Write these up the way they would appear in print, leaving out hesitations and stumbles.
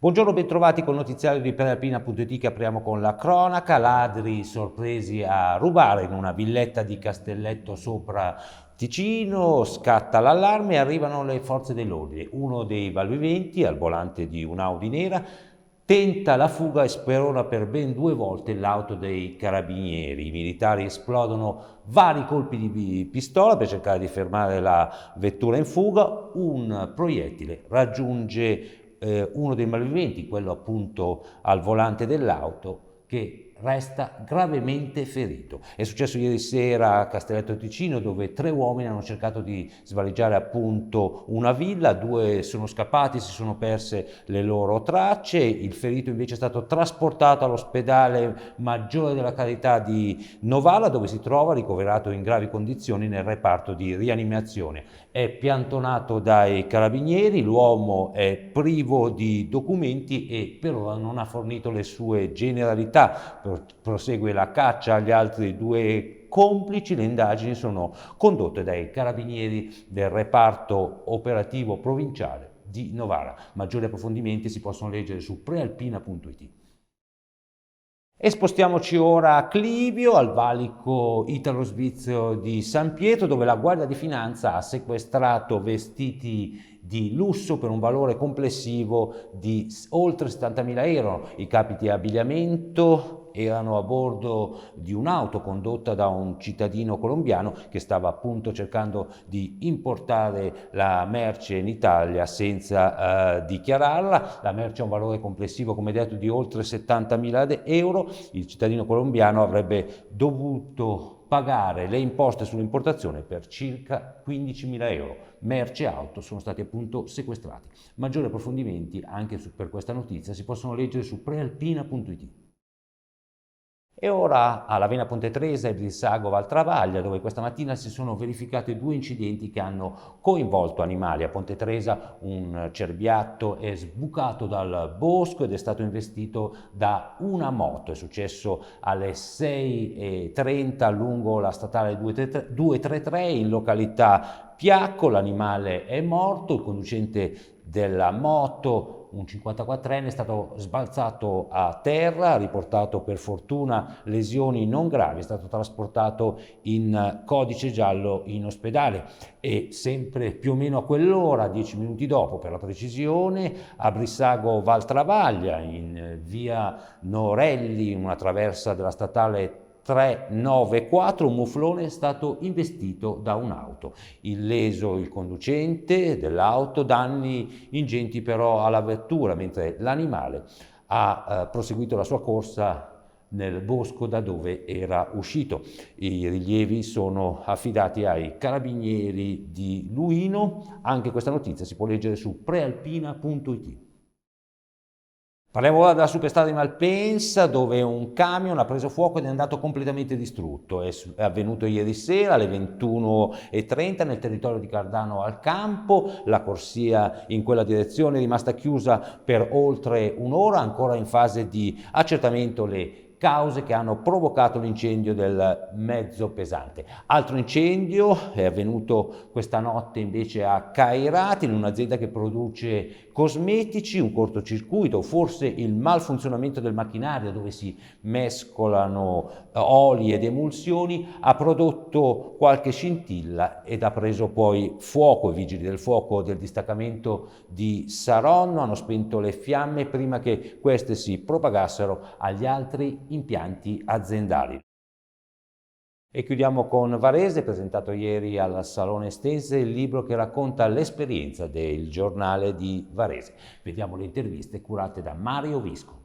Buongiorno, bentrovati col notiziario di Prealpina.it che apriamo con la cronaca. Ladri sorpresi a rubare in una villetta di Castelletto sopra Ticino, scatta l'allarme e arrivano le forze dell'ordine. Uno dei malviventi, al volante di un'Audi nera, tenta la fuga e sperona per ben 2 volte l'auto dei carabinieri. I militari esplodono vari colpi di pistola per cercare di fermare la vettura in fuga. Un proiettile raggiunge uno dei malviventi, quello appunto al volante dell'auto, che resta gravemente ferito. È successo ieri sera a Castelletto Ticino, dove 3 uomini hanno cercato di svaligiare appunto una villa, 2 sono scappati, si sono perse le loro tracce. Il ferito invece è stato trasportato all'ospedale Maggiore della Carità di Novara, dove si trova ricoverato in gravi condizioni nel reparto di rianimazione. È piantonato dai carabinieri, l'uomo è privo di documenti e per ora non ha fornito le sue generalità. Prosegue la caccia agli altri 2 complici. Le indagini sono condotte dai carabinieri del reparto operativo provinciale di Novara. Maggiori approfondimenti si possono leggere su prealpina.it. E spostiamoci ora a Clivio, al valico italo-svizzero di San Pietro, dove la Guardia di Finanza ha sequestrato vestiti di lusso per un valore complessivo di oltre 70.000 euro. I capi di abbigliamento erano a bordo di un'auto condotta da un cittadino colombiano che stava appunto cercando di importare la merce in Italia senza dichiararla. La merce ha un valore complessivo, come detto, di oltre 70.000 euro. Il cittadino colombiano avrebbe dovuto pagare le imposte sull'importazione per circa 15.000 euro. Merce e auto sono stati appunto sequestrati. Maggiori approfondimenti anche per questa notizia si possono leggere su prealpina.it. E ora a Lavena Ponte Tresa e Brissago Val Travaglia, dove questa mattina si sono verificati 2 incidenti che hanno coinvolto animali. A Ponte Tresa un cerbiatto è sbucato dal bosco ed è stato investito da una moto. È successo alle 6:30 lungo la statale 233 in località Piacco. L'animale è morto, il conducente della moto, un 54enne, è stato sbalzato a terra, ha riportato per fortuna lesioni non gravi, è stato trasportato in codice giallo in ospedale. E sempre più o meno a quell'ora, 10 minuti dopo per la precisione, a Brissago Val Travaglia, in via Norelli, in una traversa della statale 394, un muflone è stato investito da un'auto. Illeso il conducente dell'auto, danni ingenti però alla vettura, mentre l'animale ha proseguito la sua corsa nel bosco da dove era uscito. I rilievi sono affidati ai carabinieri di Luino. Anche questa notizia si può leggere su prealpina.it. Parliamo ora della superstrada di Malpensa, dove un camion ha preso fuoco ed è andato completamente distrutto. È avvenuto ieri sera alle 21:30 nel territorio di Cardano al Campo. La corsia in quella direzione è rimasta chiusa per oltre un'ora, ancora in fase di accertamento le cause che hanno provocato l'incendio del mezzo pesante. Altro incendio è avvenuto questa notte invece a Cairati, in un'azienda che produce cosmetici. Un cortocircuito, forse il malfunzionamento del macchinario dove si mescolano oli ed emulsioni, ha prodotto qualche scintilla ed ha preso poi fuoco. I vigili del fuoco del distaccamento di Saronno hanno spento le fiamme prima che queste si propagassero agli altri impianti aziendali. E chiudiamo con Varese, presentato ieri al Salone Estense il libro che racconta l'esperienza del giornale di Varese. Vediamo le interviste curate da Mario Visco.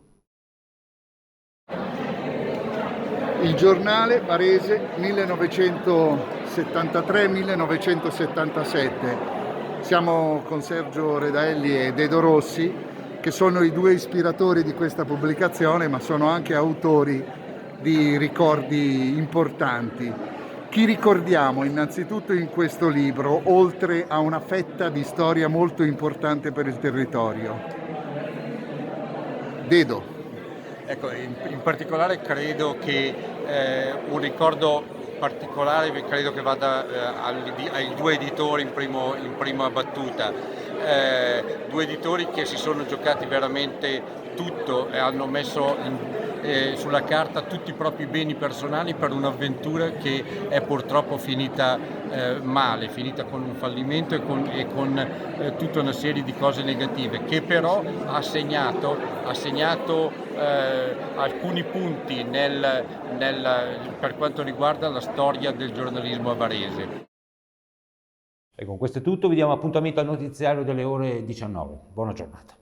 Il giornale Varese 1973-1977. Siamo con Sergio Redaelli e Dedo Rossi, che sono i 2 ispiratori di questa pubblicazione, ma sono anche autori di ricordi importanti. Chi ricordiamo innanzitutto in questo libro, oltre a una fetta di storia molto importante per il territorio? Dedo. Ecco, in particolare credo che un ricordo particolare credo che vada ai due editori in prima battuta, due editori che si sono giocati veramente tutto e hanno messo sulla carta tutti i propri beni personali per un'avventura che è purtroppo finita male, finita con un fallimento e con tutta una serie di cose negative, che però ha segnato alcuni punti per quanto riguarda la storia del giornalismo a Varese. E con questo è tutto, vi diamo appuntamento al notiziario delle ore 19. Buona giornata.